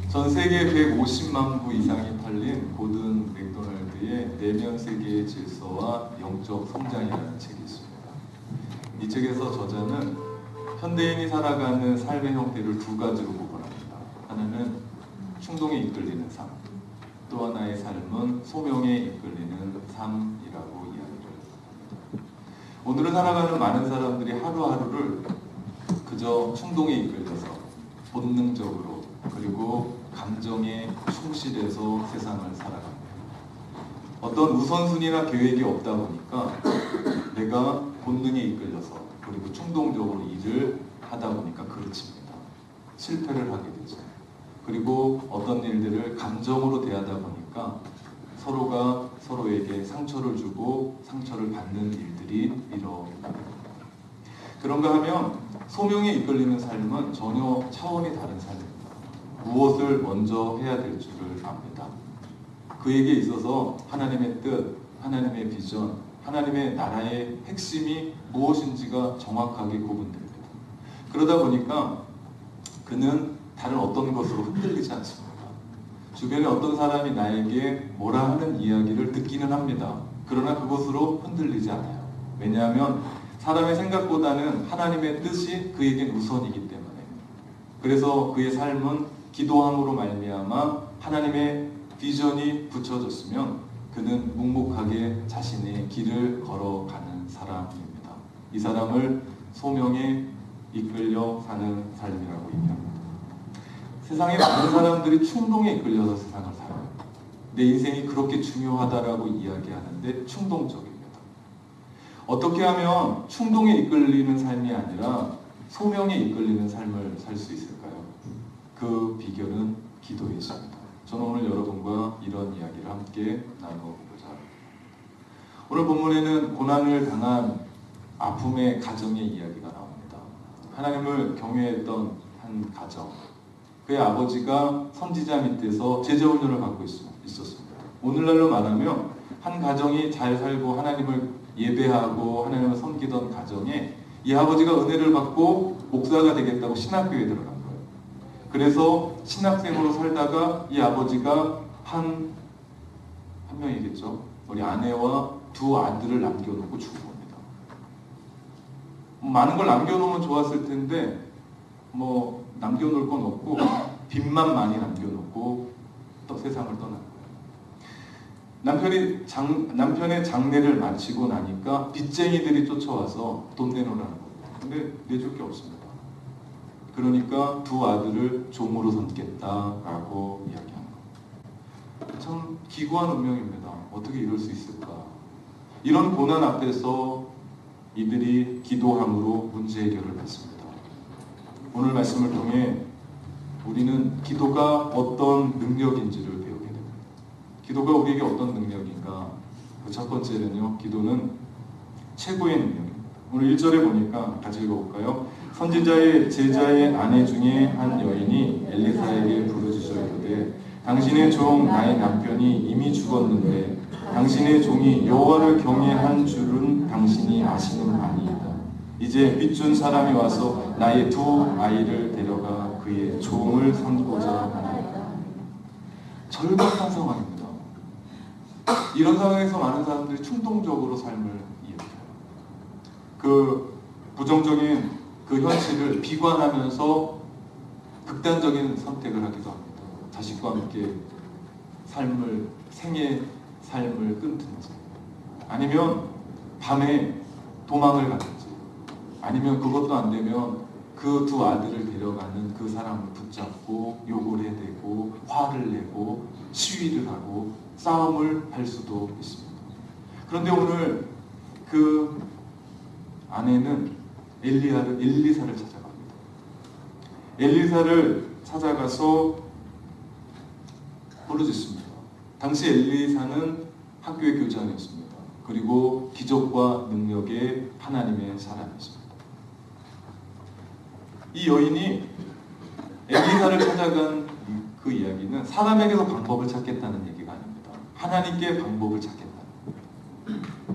전 세계 150만 부 이상이 팔린 고든 맥도날드의 내면 세계의 질서와 영적 성장이라는 책이 있습니다. 이 책에서 저자는 현대인이 살아가는 삶의 형태를 두 가지로 구분합니다. 하나는 충동에 이끌리는 삶, 또 하나의 삶은 소명에 이끌리는 삶이라고 이야기를 합니다. 오늘을 살아가는 많은 사람들이 하루하루를 그저 충동에 이끌려서 본능적으로 그리고 감정에 충실해서 세상을 살아갑니다. 어떤 우선순위나 계획이 없다 보니까 내가 본능에 이끌려서 그리고 충동적으로 일을 하다 보니까 그르칩니다. 실패를 하게 되죠. 그리고 어떤 일들을 감정으로 대하다 보니까 서로가 서로에게 상처를 주고 상처를 받는 일들이 일어납니다. 그런가 하면 소명에 이끌리는 삶은 전혀 차원이 다른 삶입니다. 무엇을 먼저 해야 될 줄을 압니다. 그에게 있어서 하나님의 뜻, 하나님의 비전, 하나님의 나라의 핵심이 무엇인지가 정확하게 구분됩니다. 그러다 보니까 그는 다른 어떤 것으로 흔들리지 않습니다. 주변에 어떤 사람이 나에게 뭐라 하는 이야기를 듣기는 합니다. 그러나 그것으로 흔들리지 않아요. 왜냐하면 사람의 생각보다는 하나님의 뜻이 그에겐 우선이기 때문에. 그래서 그의 삶은 기도함으로 말미암아 하나님의 비전이 붙여졌으면 그는 묵묵하게 자신의 길을 걸어가는 사람입니다. 이 사람을 소명에 이끌려 사는 삶이라고 얘기합니다. 세상에 많은 사람들이 충동에 이끌려서 세상을 살아요. 내 인생이 그렇게 중요하다라고 이야기하는데 충동적입니다. 어떻게 하면 충동에 이끌리는 삶이 아니라 소명에 이끌리는 삶을 살 수 있을까요? 그 비결은 기도에 있습니다. 저는 오늘 여러분과 이런 이야기를 함께 나눠보고자 합니다. 오늘 본문에는 고난을 당한 아픔의 가정의 이야기가 나옵니다. 하나님을 경외했던 한 가정, 그의 아버지가 선지자 밑에서 제자훈련을 받고 있었습니다. 오늘날로 말하면 한 가정이 잘 살고 하나님을 예배하고 하나님을 섬기던 가정에 이 아버지가 은혜를 받고 목사가 되겠다고 신학교에 들어간 거예요. 그래서 신학생으로 살다가 이 아버지가 한 명이겠죠. 우리 아내와 두 아들을 남겨놓고 죽은 겁니다. 많은 걸 남겨놓으면 좋았을 텐데 남겨놓을 건 없고 빚만 많이 남겨놓고 또 세상을 떠난 거예요. 남편의 장례를 마치고 나니까 빚쟁이들이 쫓아와서 돈 내놓으라는 겁니다. 근데 내줄 게 없습니다. 그러니까 두 아들을 종으로 삼겠다라고 이야기하는 겁니다. 참 기구한 운명입니다. 어떻게 이럴 수 있을까? 이런 고난 앞에서 이들이 기도함으로 문제 해결을 받습니다. 오늘 말씀을 통해 우리는 기도가 어떤 능력인지를 배우게 됩니다. 기도가 우리에게 어떤 능력인가? 그 첫 번째는요, 기도는 최고의 능력입니다. 오늘 1절에 보니까 같이 읽어볼까요? 선지자의 제자의 아내 중에 한 여인이 엘리사에게 부르짖어 이르되 당신의 종 나의 남편이 이미 죽었는데 당신의 종이 여호와를 경외한 줄은 당신이 아시는 바니이다. 이제 빚준 사람이 와서 나의 두 아이를 데려가 그의 종을 삼고자 하나이다. 절박한 상황입니다. 이런 상황에서 많은 사람들이 충동적으로 삶을 이어가요. 그 부정적인 그 현실을 비관하면서 극단적인 선택을 하기도 합니다. 자식과 함께 생의 삶을 끊든지, 아니면 밤에 도망을 가든지, 아니면 그것도 안 되면 그 두 아들을 데려가는 그 사람을 붙잡고 욕을 해대고 화를 내고 시위를 하고 싸움을 할 수도 있습니다. 그런데 오늘 그 아내는 엘리사를 찾아갑니다. 엘리사를 찾아가서 부르짖습니다. 당시 엘리사는 학교의 교장이었습니다. 그리고 기적과 능력의 하나님의 사람이었습니다. 이 여인이 엘리사를 찾아간 그 이야기는 사람에게서 방법을 찾겠다는 얘기가 아닙니다. 하나님께 방법을 찾겠다.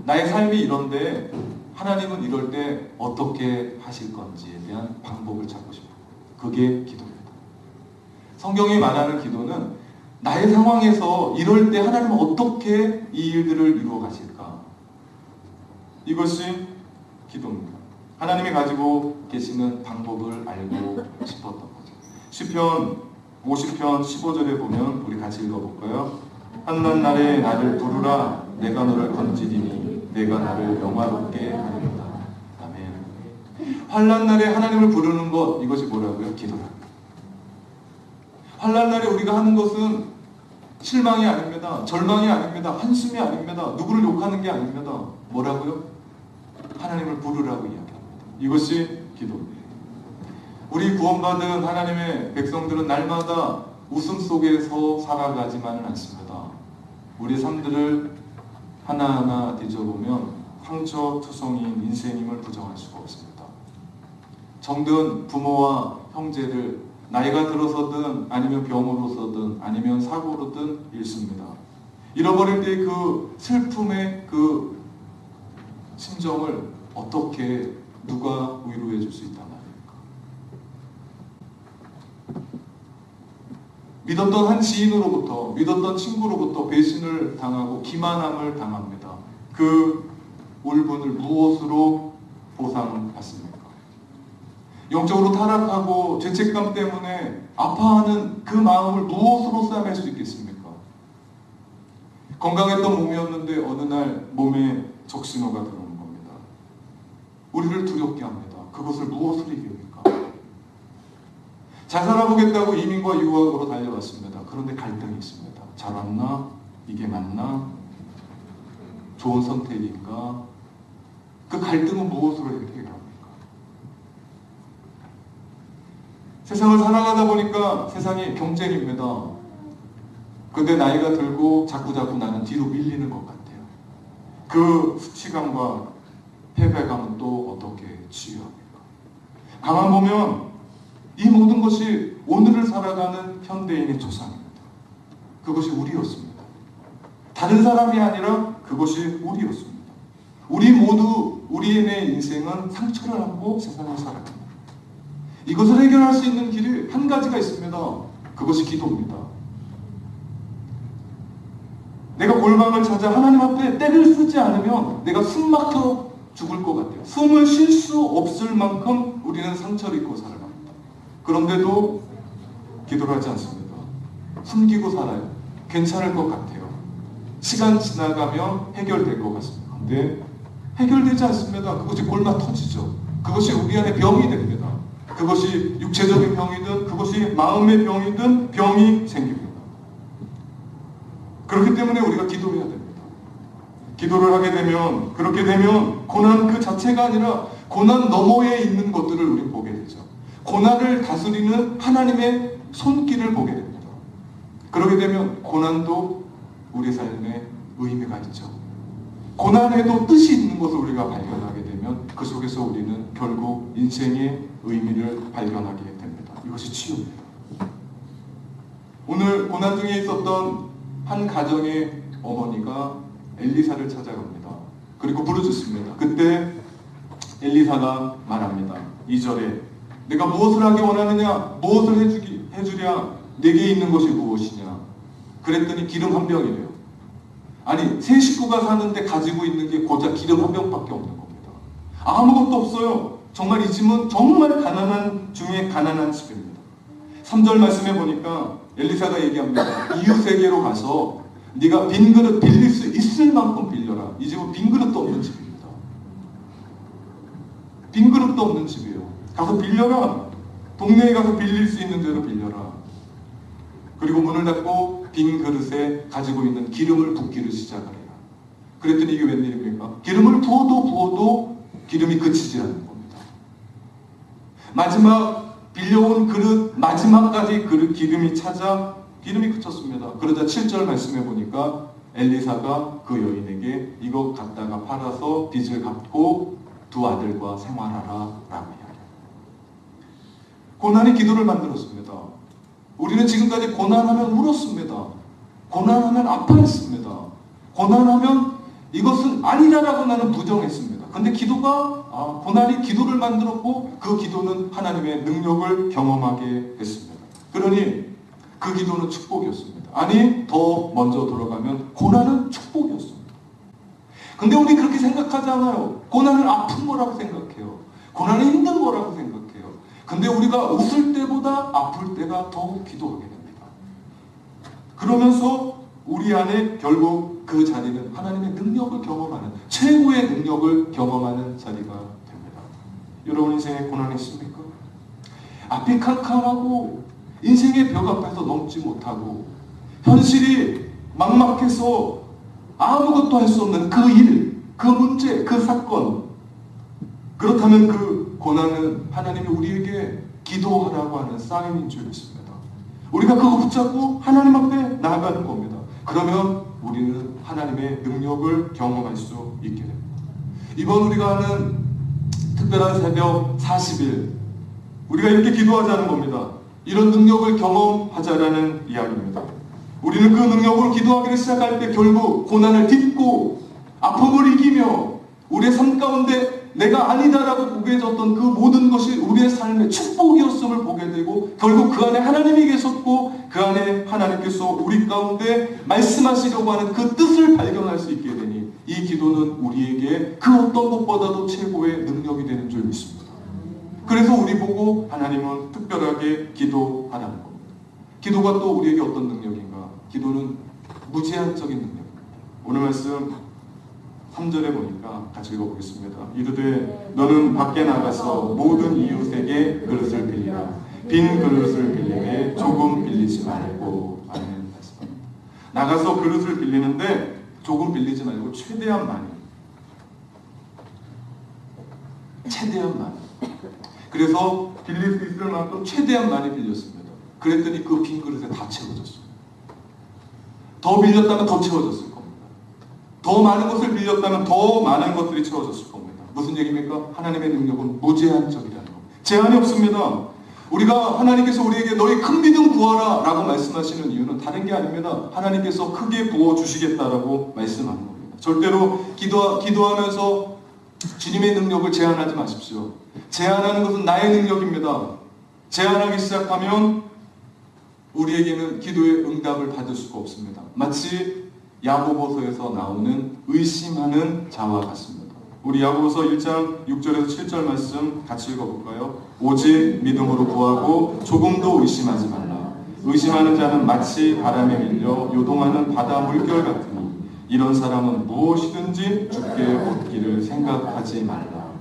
나의 삶이 이런데 하나님은 이럴 때 어떻게 하실 건지에 대한 방법을 찾고 싶어요. 그게 기도입니다. 성경이 말하는 기도는 나의 상황에서 이럴 때 하나님은 어떻게 이 일들을 이루어 가실까? 이것이 기도입니다. 하나님이 가지고 계시는 방법을 알고 싶었던 거죠. 시편 50편 15절에 보면 우리 같이 읽어볼까요? 환난 날에 나를 부르라 내가 너를 건지리니 내가 나를 영화롭게 하리로다. 아멘. 환난 날에 하나님을 부르는 것, 이것이 뭐라고요? 기도라. 환난 날에 우리가 하는 것은 실망이 아닙니다. 절망이 아닙니다. 한숨이 아닙니다. 누구를 욕하는 게 아닙니다. 뭐라고요? 하나님을 부르라고 이야기합니다. 이것이 기도입니다. 우리 구원받은 하나님의 백성들은 날마다 웃음 속에서 살아가지만은 않습니다. 우리 삶들을 하나하나 뒤져보면 상처투성이인 인생임을 부정할 수가 없습니다. 정든 부모와 형제를 나이가 들어서든 아니면 병으로서든 아니면 사고로든 잃습니다. 잃어버릴 때 그 슬픔의 그 심정을 어떻게 누가 위로해 줄 수 있단 말입니까? 믿었던 한 지인으로부터, 믿었던 친구로부터 배신을 당하고 기만함을 당합니다. 그 울분을 무엇으로 보상받습니까? 영적으로 타락하고 죄책감 때문에 아파하는 그 마음을 무엇으로 싸맬 수 있겠습니까? 건강했던 몸이었는데 어느 날 몸에 적신호가 들어오는 겁니다. 우리를 두렵게 합니다. 그것을 무엇으로 이깁니까? 잘 살아보겠다고 이민과 유학으로 달려왔습니다. 그런데 갈등이 있습니다. 잘 왔나? 이게 맞나? 좋은 선택인가? 그 갈등은 무엇으로 해결합니까? 세상을 살아가다 보니까 세상이 경쟁입니다. 근데 나이가 들고 자꾸자꾸 나는 뒤로 밀리는 것 같아요. 그 수치감과 패배감은 또 어떻게 치유합니까? 가만 보면 이 모든 것이 오늘을 살아가는 현대인의 조상입니다. 그것이 우리였습니다. 다른 사람이 아니라 그것이 우리였습니다. 우리 모두 우리의 인생은 상처를 안고 세상을 살아갑니다. 이것을 해결할 수 있는 길이 한 가지가 있습니다. 그것이 기도입니다. 내가 골방을 찾아 하나님 앞에 때를 쓰지 않으면 내가 숨 막혀 죽을 것 같아요. 숨을 쉴 수 없을 만큼 우리는 상처를 입고 살아갑니다. 그런데도 기도를 하지 않습니다. 숨기고 살아요. 괜찮을 것 같아요. 시간 지나가면 해결될 것 같습니다. 근데 해결되지 않습니다. 그것이 골마 터지죠. 그것이 우리 안에 병이 됩니다. 그것이 육체적인 병이든 그것이 마음의 병이든 병이 생깁니다. 그렇기 때문에 우리가 기도해야 됩니다. 기도를 하게 되면, 그렇게 되면 고난 그 자체가 아니라 고난 너머에 있는 것들을 우리는 보게 되죠. 고난을 다스리는 하나님의 손길을 보게 됩니다. 그렇게 되면 고난도 우리 삶에 의미가 있죠. 고난에도 뜻이 있는 것을 우리가 발견하게 되면 그 속에서 우리는 결국 인생의 의미를 발견하게 됩니다. 이것이 치유입니다. 오늘 고난 중에 있었던 한 가정의 어머니가 엘리사를 찾아갑니다. 그리고 부르짖습니다. 그때 엘리사가 말합니다. 2절에 내가 무엇을 하기 원하느냐? 무엇을 해주랴? 내게 있는 것이 무엇이냐? 그랬더니 기름 한 병이래요. 아니, 세 식구가 사는데 가지고 있는 게 고작 기름 한 병밖에 없는 겁니다. 아무것도 없어요. 정말 이 집은 정말 가난한 중에 가난한 집입니다. 3절 말씀해 보니까 엘리사가 얘기합니다. 이웃에게로 가서 네가 빈 그릇 빌릴 수 있을 만큼 빌려라. 이 집은 빈 그릇도 없는 집입니다. 빈 그릇도 없는 집이에요. 가서 빌려라. 동네에 가서 빌릴 수 있는 대로 빌려라. 그리고 문을 닫고 빈 그릇에 가지고 있는 기름을 붓기를 시작하리라. 그랬더니 이게 웬일입니까? 기름을 부어도 기름이 그치지 않는 겁니다. 마지막 빌려온 그릇 마지막까지 그릇 기름이 찾아 기름이 그쳤습니다. 그러자 7절 말씀해 보니까 엘리사가 그 여인에게 이거 갖다가 팔아서 빚을 갚고 두 아들과 생활하라 라고 이야기합니다. 고난이 기도를 만들었습니다. 우리는 지금까지 고난하면 울었습니다. 고난하면 아파했습니다. 고난하면 이것은 아니라라고 나는 부정했습니다. 근데 기도가 고난이 기도를 만들었고 그 기도는 하나님의 능력을 경험하게 됐습니다. 그러니 그 기도는 축복이었습니다. 아니, 더 먼저 돌아가면 고난은 축복이었습니다. 근데 우리 그렇게 생각하지 않아요. 고난은 아픈 거라고 생각해요. 고난은 힘든 거라고 생각해요. 근데 우리가 웃을 때보다 아플 때가 더 기도하게 됩니다. 그러면서 우리 안에 결국 그 자리는 하나님의 능력을 경험하는, 최고의 능력을 경험하는 자리가 됩니다. 여러분 인생에 고난이 있습니까? 앞이 캄캄하고 인생의 벽 앞에서 넘지 못하고 현실이 막막해서 아무것도 할 수 없는 그 일, 그 문제, 그 사건. 그렇다면 그 고난은 하나님이 우리에게 기도하라고 하는 사인인 줄 믿습니다. 우리가 그거 붙잡고 하나님 앞에 나아가는 겁니다. 그러면 우리는 하나님의 능력을 경험할 수 있게 됩니다. 이번 우리가 하는 특별한 새벽 40일, 우리가 이렇게 기도하자는 겁니다. 이런 능력을 경험하자라는 이야기입니다. 우리는 그 능력으로 기도하기를 시작할 때 결국 고난을 딛고 아픔을 이기며 우리의 삶 가운데 내가 아니다라고 고개졌던 그 모든 것이 우리의 삶의 축복이었음을 보게 되고 결국 그 안에 하나님이 계셨고 그 안에 하나님께서 우리 가운데 말씀하시려고 하는 그 뜻을 발견할 수 있게 되니 이 기도는 우리에게 그 어떤 것보다도 최고의 능력이 되는 줄 믿습니다. 그래서 우리 보고 하나님은 특별하게 기도하라는 겁니다. 기도가 또 우리에게 어떤 능력인가? 기도는 무제한적인 능력입니다. 오늘 말씀 3절에 보니까 같이 읽어보겠습니다. 이르되 너는 밖에 나가서 모든 이웃에게 그릇을 빌리라. 빈 그릇을 빌리되 조금 빌리지 말고 하는 말씀입니다. 나가서 그릇을 빌리는데 조금 빌리지 말고 최대한 많이. 그래서 빌릴 수 있을 만큼 최대한 많이 빌렸습니다. 그랬더니 그 빈 그릇에 다 채워졌어요. 더 빌렸다면 더 채워졌을 겁니다. 더 많은 것을 빌렸다면 더 많은 것들이 채워졌을 겁니다. 무슨 얘기입니까? 하나님의 능력은 무제한적이라는 겁니다. 제한이 없습니다. 우리가 하나님께서 우리에게 너희 큰 믿음 구하라 라고 말씀하시는 이유는 다른 게 아닙니다. 하나님께서 크게 부어주시겠다라고 말씀하는 겁니다. 절대로 기도하면서 주님의 능력을 제한하지 마십시오. 제한하는 것은 나의 능력입니다. 제한하기 시작하면 우리에게는 기도의 응답을 받을 수가 없습니다. 마치 야고보서에서 나오는 의심하는 자와 같습니다. 우리 야고보서 1장 6절에서 7절 말씀 같이 읽어볼까요? 오직 믿음으로 구하고 조금도 의심하지 말라. 의심하는 자는 마치 바람에 밀려 요동하는 바다 물결 같으니 이런 사람은 무엇이든지 주께 얻기를 생각하지 말라.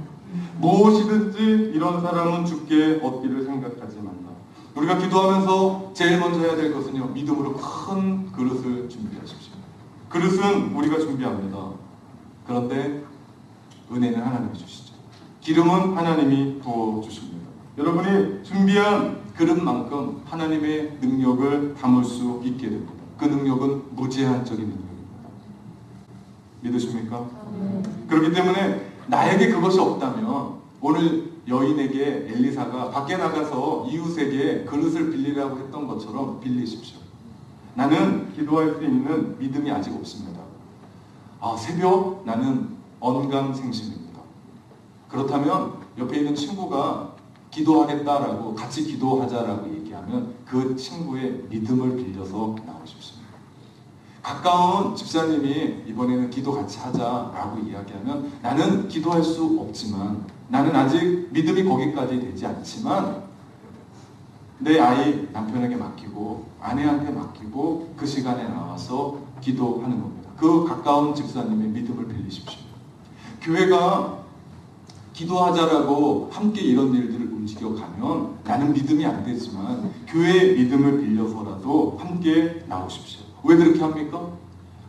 무엇이든지 이런 사람은 주께 얻기를 생각하지 말라. 우리가 기도하면서 제일 먼저 해야 될 것은요, 믿음으로 큰 그릇을 준비하십시오. 그릇은 우리가 준비합니다. 그런데 은혜는 하나님이 주시죠. 기름은 하나님이 부어주십니다. 여러분이 준비한 그릇만큼 하나님의 능력을 담을 수 있게 됩니다. 그 능력은 무제한적인 능력입니다. 믿으십니까? 그렇기 때문에 나에게 그것이 없다면 오늘 여인에게 엘리사가 밖에 나가서 이웃에게 그릇을 빌리라고 했던 것처럼 빌리십시오. 나는 기도할 수 있는 믿음이 아직 없습니다. 새벽 나는 언감생심입니다. 그렇다면 옆에 있는 친구가 기도하겠다라고 같이 기도하자라고 얘기하면 그 친구의 믿음을 빌려서 나오십시오. 가까운 집사님이 이번에는 기도 같이 하자라고 이야기하면 나는 기도할 수 없지만 나는 아직 믿음이 거기까지 되지 않지만 내 아이 남편에게 맡기고 아내한테 맡기고 그 시간에 나와서 기도하는 겁니다. 그 가까운 집사님의 믿음을 빌리십시오. 교회가 기도하자라고 함께 이런 일들을 움직여가면 나는 믿음이 안 되지만 교회의 믿음을 빌려서라도 함께 나오십시오. 왜 그렇게 합니까?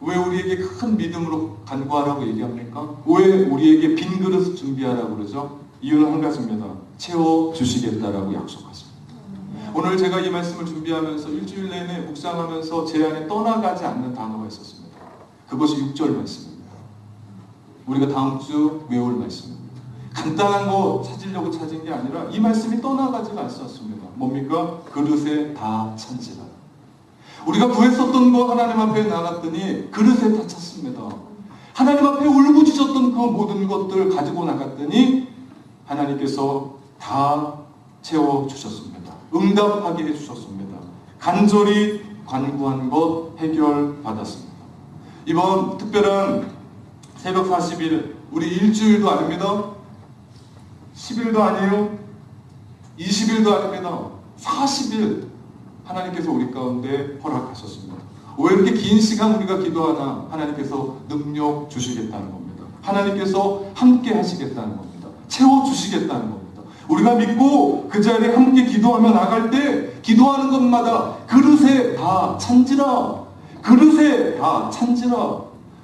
왜 우리에게 큰 믿음으로 간구하라고 얘기합니까? 왜 우리에게 빈 그릇 준비하라고 그러죠? 이유는 한 가지입니다. 채워주시겠다라고 약속하십니다. 오늘 제가 이 말씀을 준비하면서 일주일 내내 묵상하면서 제 안에 떠나가지 않는 단어가 있었습니다. 그것이 6절 말씀입니다. 우리가 다음 주 외울 말씀입니다. 간단한 거 찾으려고 찾은 게 아니라 이 말씀이 떠나가지가 않았습니다. 뭡니까? 그릇에 다 찬지라. 우리가 구했었던 거 하나님 앞에 나갔더니 그릇에 다 찼습니다. 하나님 앞에 울부짖었던 그 모든 것들 가지고 나갔더니 하나님께서 다 채워주셨습니다. 응답하게 해주셨습니다. 간절히 간구한 것 해결받았습니다. 이번 특별한 새벽 40일, 우리 일주일도 아닙니다. 10일도 아니에요. 20일도 아닙니다. 40일 하나님께서 우리 가운데 허락하셨습니다. 왜 이렇게 긴 시간 우리가 기도하나? 하나님께서 능력 주시겠다는 겁니다. 하나님께서 함께 하시겠다는 겁니다. 채워주시겠다는 겁니다. 우리가 믿고 그 자리에 함께 기도하며 나갈 때 기도하는 것마다 그릇에 다 찬지라. 그릇에 다 찬지라.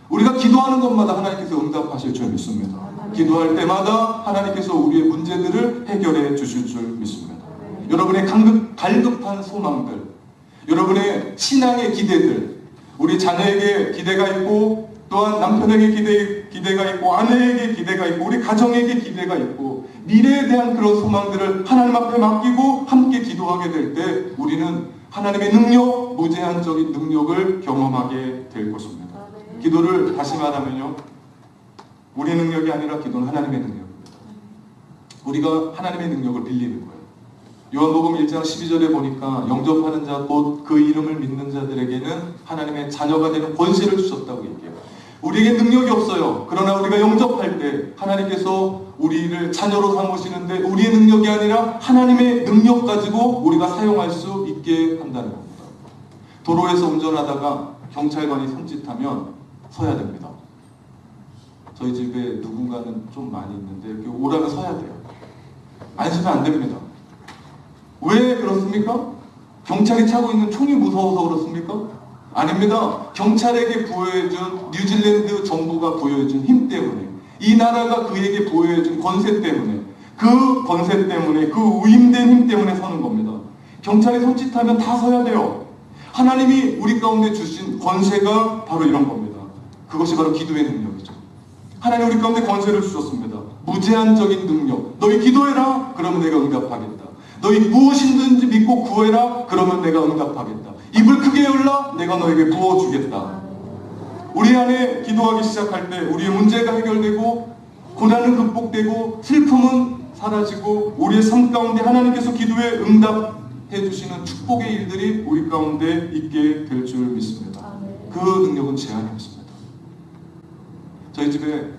우리가 기도하는 것마다 하나님께서 응답하실 줄 믿습니다. 기도할 때마다 하나님께서 우리의 문제들을 해결해 주실 줄 믿습니다. 여러분의 갈급한 소망들, 여러분의 신앙의 기대들, 우리 자녀에게 기대가 있고, 또한 남편에게 기대가 있고, 아내에게 기대가 있고, 우리 가정에게 기대가 있고, 미래에 대한 그런 소망들을 하나님 앞에 맡기고 함께 기도하게 될 때 우리는 하나님의 능력, 무제한적인 능력을 경험하게 될 것입니다. 기도를 다시 말하면요, 우리 능력이 아니라 기도는 하나님의 능력입니다. 우리가 하나님의 능력을 빌리는 거예요. 요한복음 1장 12절에 보니까 영접하는 자 곧 그 이름을 믿는 자들에게는 하나님의 자녀가 되는 권세를 주셨다고 얘기해요. 우리에게 능력이 없어요. 그러나 우리가 영접할 때 하나님께서 우리를 자녀로 삼으시는데 우리의 능력이 아니라 하나님의 능력 가지고 우리가 사용할 수 있게 한다는 겁니다. 도로에서 운전하다가 경찰관이 손짓하면 서야 됩니다. 저희 집에 누군가는 좀 많이 있는데 이렇게 오라면 서야 돼요. 안 서면 안 됩니다. 왜 그렇습니까? 경찰이 차고 있는 총이 무서워서 그렇습니까? 아닙니다. 경찰에게 부여해준 뉴질랜드 정부가 부여해준 힘 때문에, 이 나라가 그에게 부여해준 권세 때문에, 그 권세 때문에, 그 위임된 힘 때문에 서는 겁니다. 경찰이 손짓하면 다 서야 돼요. 하나님이 우리 가운데 주신 권세가 바로 이런 겁니다. 그것이 바로 기도의 능력이죠. 하나님 우리 가운데 권세를 주셨습니다. 무제한적인 능력. 너희 기도해라. 그러면 내가 응답하겠다. 너희 무엇이든지 믿고 구해라. 그러면 내가 응답하겠다. 입을 크게 열라. 내가 너에게 부어주겠다. 우리 안에 기도하기 시작할 때 우리의 문제가 해결되고, 고난은 극복되고, 슬픔은 사라지고, 우리의 삶 가운데 하나님께서 기도에 응답해 주시는 축복의 일들이 우리 가운데 있게 될 줄 믿습니다. 그 능력은 제한이 없습니다. 저희 집에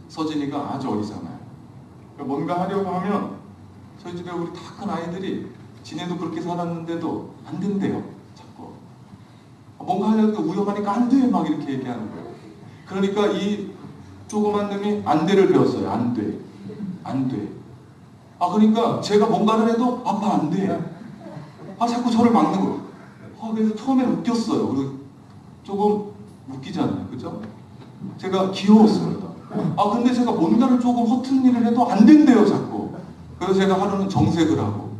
서진이가 아주 어리잖아요. 뭔가 하려고 하면 저희 집에 우리 다 큰 아이들이 지네도 그렇게 살았는데도 안 된대요. 자꾸 뭔가 하려고 위험하니까 안 돼 막 이렇게 얘기하는 거예요. 그러니까 이 조그만 놈이 안 돼를 배웠어요. 안 돼. 안 돼. 그러니까 제가 뭔가를 해도 아빠 안 돼. 자꾸 저를 막는 거예요. 그래서 처음에는 웃겼어요. 그리고 조금 웃기잖아요. 그죠? 제가 귀여웠습니다. 근데 제가 뭔가를 조금 허튼 일을 해도 안 된대요. 자꾸. 그래서 제가 하루는 정색을 하고,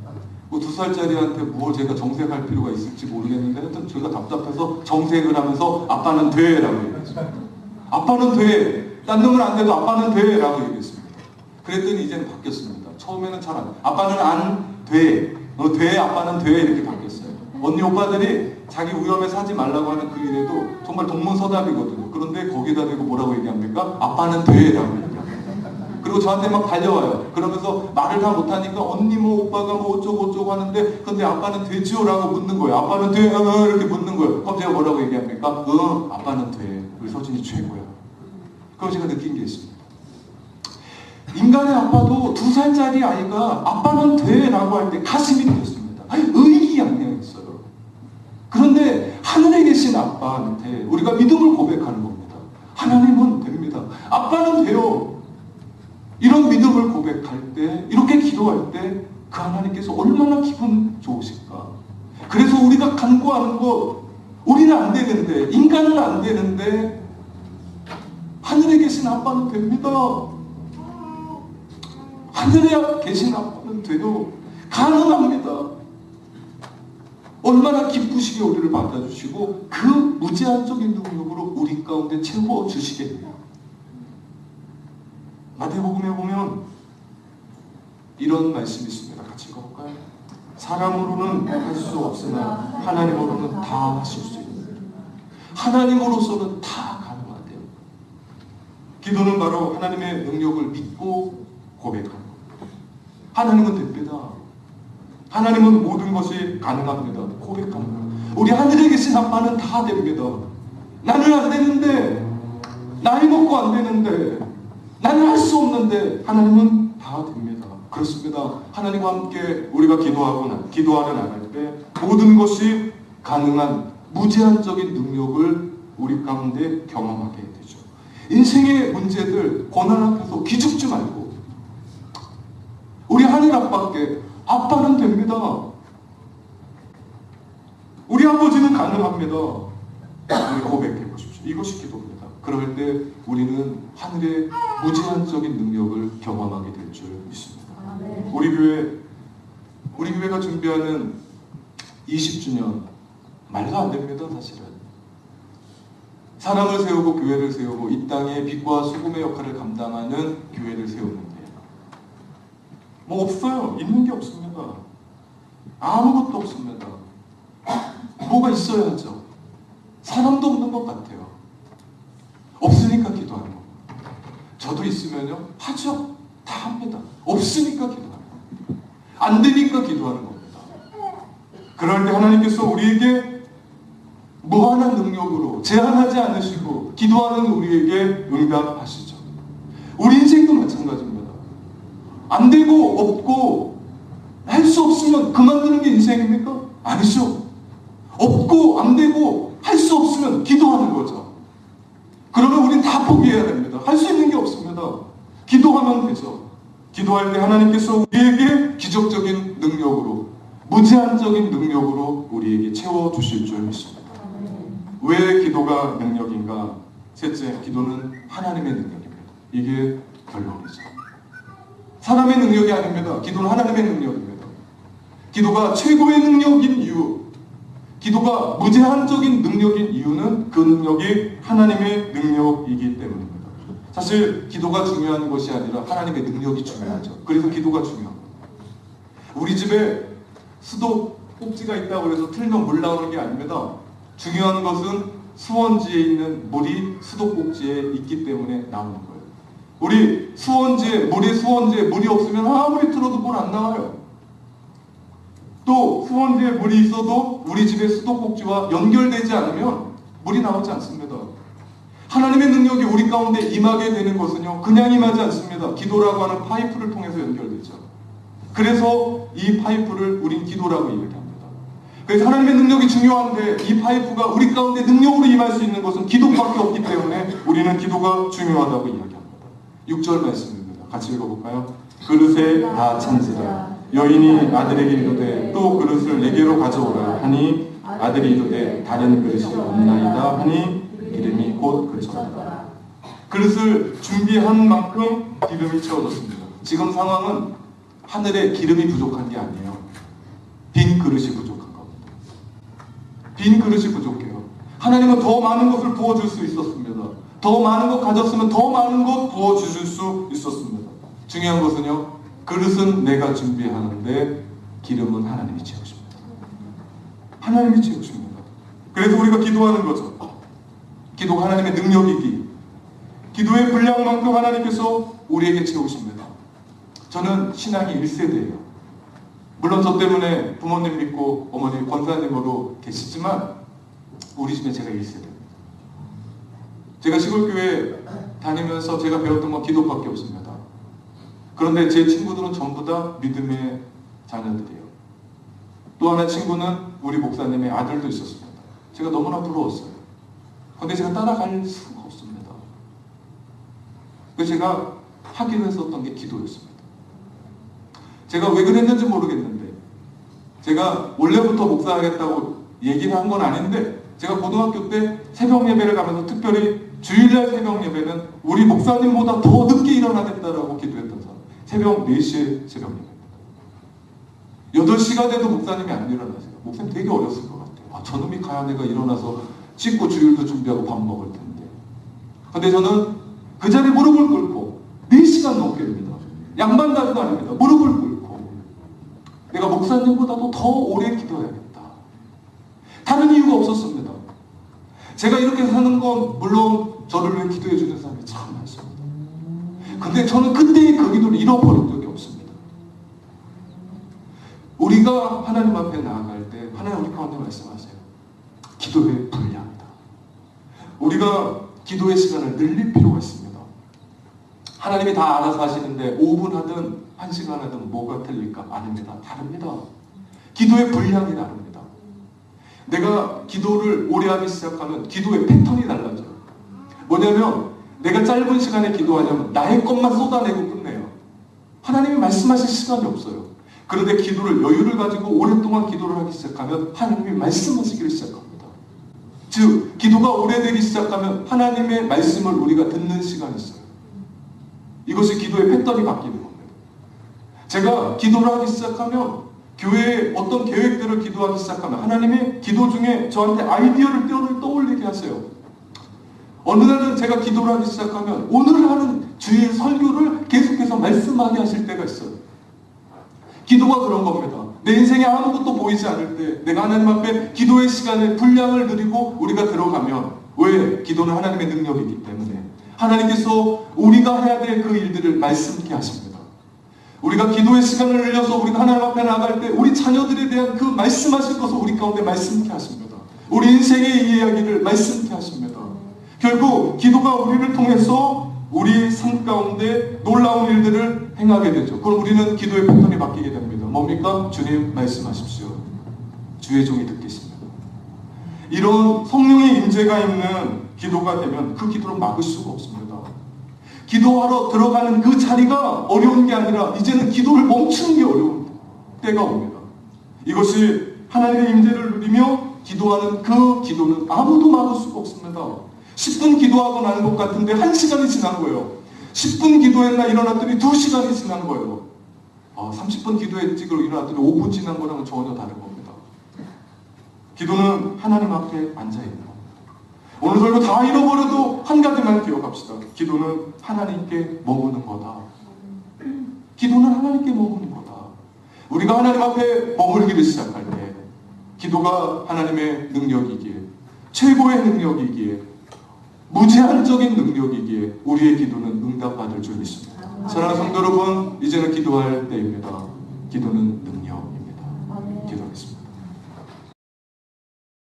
2살짜리한테 뭘 제가 정색할 필요가 있을지 모르겠는데 하여튼 제가 답답해서 정색을 하면서 아빠는 돼 라고 얘기했습니다. 아빠는 돼. 딴 놈은 안 돼도 아빠는 돼 라고 얘기했습니다. 그랬더니 이제는 바뀌었습니다. 처음에는 잘 안 돼. 아빠는 안 돼. 너 돼. 아빠는 돼. 이렇게 바뀌었어요. 언니 오빠들이 자기 위험에서 하지 말라고 하는 그 일에도 정말 동문서답이거든요. 그런데 거기다 대고 뭐라고 얘기합니까? 아빠는 돼 라고 얘기합니다. 그리고 저한테 막 달려와요. 그러면서 말을 다 못하니까 언니 뭐 오빠가 뭐 어쩌고 하는데, 근데 아빠는 되지요? 라고 묻는 거예요. 아빠는 돼? 이렇게 묻는 거예요. 그럼 제가 뭐라고 얘기합니까? 아빠는 돼. 우리 서진이 최고야. 그럼 제가 느낀 게 있습니다. 인간의 아빠도 2살짜리 아이가 아빠는 돼 라고 할 때 가슴이 뛰었습니다. 의기양양했어요. 그런데 하늘에 계신 아빠한테 우리가 믿음을 고백하는 겁니다. 하나님은 됩니다. 아빠는 돼요. 이런 믿음을 고백할 때, 이렇게 기도할 때 그 하나님께서 얼마나 기분 좋으실까. 그래서 우리가 간구하는 것, 우리는 안 되는데, 인간은 안 되는데 하늘에 계신 아빠는 됩니다. 하늘에 계신 아빠는 돼요. 가능합니다. 얼마나 기쁘시게 우리를 받아주시고 그 무제한적인 능력으로 우리 가운데 채워주시겠네요. 마태복음에 보면 이런 말씀이 있습니다. 같이 읽어볼까요? 사람으로는 할 수 없으나 하나님으로는 다 하실 수 있는, 하나님으로서는 다 가능하대요. 기도는 바로 하나님의 능력을 믿고 고백하는 겁니다. 하나님은 됩니다. 하나님은 모든 것이 가능합니다. 고백하는 거예요. 우리 하늘에 계신 아빠는 다 됩니다. 나는 안 되는데, 나이 먹고 안 되는데, 나는 할 수 없는데 하나님은 다 됩니다. 그렇습니다. 하나님과 함께 우리가 기도하러 나갈 때 모든 것이 가능한 무제한적인 능력을 우리 가운데 경험하게 되죠. 인생의 문제들, 고난 앞에서 기죽지 말고 우리 하늘 아빠께 아빠는 됩니다. 우리 아버지는 가능합니다. 우리 고백해 보십시오. 이것이 기도입니다. 그럴 때 우리는 하늘의 무제한적인 능력을 경험하게 될 줄 믿습니다. 우리 교회가 준비하는 20주년 말도 안 됩니다. 사실은 사람을 세우고 교회를 세우고 이 땅에 빛과 소금의 역할을 감당하는 교회를 세우는데 뭐 없어요. 있는 게 없습니다. 아무것도 없습니다. 뭐가 있어야죠. 사람도 없는 것 같아요. 없으니까 기도하는 겁니다. 저도 있으면요 하죠. 다 합니다. 없으니까 기도하는 겁니다. 안 되니까 기도하는 겁니다. 그럴 때 하나님께서 우리에게 무한한 능력으로 제한하지 않으시고 기도하는 우리에게 응답하시죠. 우리 인생도 마찬가지입니다. 안 되고 없고 할 수 없으면 그만두는 게 인생입니까? 아니죠. 없고 안 되고 할 수 없으면 기도하는 거죠. 그러면 우린 다 포기해야 됩니다. 할 수 있는 게 없습니다. 기도하면 되죠. 기도할 때 하나님께서 우리에게 기적적인 능력으로 무제한적인 능력으로 우리에게 채워주실 줄 믿습니다. 왜 기도가 능력인가? 셋째, 기도는 하나님의 능력입니다. 이게 결론이죠. 사람의 능력이 아닙니다. 기도는 하나님의 능력입니다. 기도가 최고의 능력인 이유, 기도가 무제한적인 능력인 이유는 그 능력이 하나님의 능력이기 때문입니다. 사실 기도가 중요한 것이 아니라 하나님의 능력이 중요하죠. 그래서 기도가 중요합니다. 우리 집에 수도꼭지가 있다고 해서 틀면 물 나오는 게 아닙니다. 중요한 것은 수원지에 있는 물이 수도꼭지에 있기 때문에 나오는 거예요. 우리 수원지에 물이 없으면 아무리 틀어도 물 안 나와요. 또 수원지에 물이 있어도 우리 집의 수도꼭지와 연결되지 않으면 물이 나오지 않습니다. 하나님의 능력이 우리 가운데 임하게 되는 것은요 그냥 임하지 않습니다. 기도라고 하는 파이프를 통해서 연결되죠. 그래서 이 파이프를 우린 기도라고 이야기합니다. 그래서 하나님의 능력이 중요한데 이 파이프가 우리 가운데 능력으로 임할 수 있는 것은 기도밖에 없기 때문에 우리는 기도가 중요하다고 이야기합니다. 6절 말씀입니다. 같이 읽어볼까요? 그릇에 다 찬지라 여인이 아들에게 이르되 또 그릇을 내게로 가져오라 하니 아들이 이르되 다른 그릇이 없나이다 하니 기름이 곧 그쳤더라. 그릇을 준비한 만큼 기름이 채워졌습니다. 지금 상황은 하늘에 기름이 부족한 게 아니에요. 빈 그릇이 부족한 겁니다. 빈 그릇이 부족해요. 하나님은 더 많은 것을 부어줄 수 있었습니다. 더 많은 것 가졌으면 더 많은 것 부어주실 수 있었습니다. 중요한 것은요 그릇은 내가 준비하는데 기름은 하나님이 채우십니다. 하나님이 채우십니다. 그래서 우리가 기도하는 거죠. 기도가 하나님의 능력이기, 기도의 분량만큼 하나님께서 우리에게 채우십니다. 저는 신앙이 1세대예요. 물론 저 때문에 부모님 믿고 어머니 권사님으로 계시지만 우리 집에 제가 1세대입니다. 제가 시골교회 다니면서 제가 배웠던 건 기도밖에 없습니다. 그런데 제 친구들은 전부 다 믿음의 자녀들이에요. 또 하나 친구는 우리 목사님의 아들도 있었습니다. 제가 너무나 부러웠어요. 그런데 제가 따라갈 수가 없습니다. 그래서 제가 하기로 했었던 게 기도였습니다. 제가 왜 그랬는지 모르겠는데 제가 원래부터 목사하겠다고 얘기를 한 건 아닌데 제가 고등학교 때 새벽 예배를 가면서 특별히 주일날 새벽 예배는 우리 목사님보다 더 늦게 일어나겠다라고 기도했던 사람. 새벽 4시에 새벽 예배. 8시가 돼도 목사님이 안 일어나세요. 목사님 되게 어렸을 것 같아요. 아, 저놈이 가야 내가 일어나서 씻고 주일도 준비하고 밥 먹을 텐데. 근데 저는 그 자리에 무릎을 꿇고 4시간 넘게입니다. 양반다리도 아닙니다. 무릎을 꿇고 내가 목사님보다도 더 오래 기도해야겠다. 다른 이유가 없었습니다. 제가 이렇게 사는 건 물론 저를 위해 기도해 주는 사람이 참 많습니다. 근데 저는 그때의 그 기도를 잃어버린 적이 없습니다. 우리 우리가 하나님 앞에 나아갈 때 하나님 우리 가운데 말씀하세요. 기도의 분량이다. 우리가 기도의 시간을 늘릴 필요가 있습니다. 하나님이 다 알아서 하시는데 5분 하든 1시간 하든 뭐가 틀릴까? 아닙니다. 다릅니다. 기도의 분량이 다릅니다. 내가 기도를 오래 하기 시작하면 기도의 패턴이 달라져요. 뭐냐면 내가 짧은 시간에 기도하냐면 나의 것만 쏟아내고 끝내요. 하나님이 말씀하실 시간이 없어요. 그런데 기도를 여유를 가지고 오랫동안 기도를 하기 시작하면 하나님이 말씀하시기를 시작합니다. 즉 기도가 오래되기 시작하면 하나님의 말씀을 우리가 듣는 시간이 있어요. 이것이 기도의 패턴이 바뀌는 겁니다. 제가 기도를 하기 시작하면 교회에 어떤 계획들을 기도하기 시작하면 하나님이 기도 중에 저한테 아이디어를 떠올리게 하세요. 어느 날은 제가 기도를 하기 시작하면 오늘 하는 주일 설교를 계속해서 말씀하게 하실 때가 있어요. 기도가 그런 겁니다. 내 인생에 아무것도 보이지 않을 때 내가 하나님 앞에 기도의 시간에 분량을 드리고 우리가 들어가면, 왜? 기도는 하나님의 능력이기 때문에 하나님께서 우리가 해야 될 그 일들을 말씀케 하십니다. 우리가 기도의 시간을 늘려서 우리가 하나님 앞에 나갈 때 우리 자녀들에 대한 그 말씀하실 것을 우리 가운데 말씀케 하십니다. 우리 인생의 이야기를 말씀케 하십니다. 결국 기도가 우리를 통해서 우리 삶 가운데 놀라운 일들을 행하게 되죠. 그럼 우리는 기도의 패턴이 바뀌게 됩니다. 뭡니까? 주님 말씀하십시오. 주의 종이 듣겠습니다. 이런 성령의 임재가 있는 기도가 되면 그 기도를 막을 수가 없습니다. 기도하러 들어가는 그 자리가 어려운 게 아니라 이제는 기도를 멈추는 게 어려운 때가 옵니다. 이것이 하나님의 임재를 누리며 기도하는 그 기도는 아무도 막을 수가 없습니다. 10분 기도하고 나는 것 같은데 1시간이 지난 거예요. 10분 기도했나 일어났더니 2시간이 지난 거예요. 30분 기도했지 그러고 일어났더니 5분 지난 거랑은 전혀 다른 겁니다. 기도는 하나님 앞에 앉아있는 겁니다. 오늘 설교 다 잃어버려도 한 가지만 기억합시다. 기도는 하나님께 머무는 거다. 기도는 하나님께 머무는 거다. 우리가 하나님 앞에 머물기를 시작할 때 기도가 하나님의 능력이기에, 최고의 능력이기에, 무제한적인 능력이기에 우리의 기도는 응답받을 줄 믿습니다. 사랑하는 성도 여러분, 이제는 기도할 때입니다. 기도는 능력.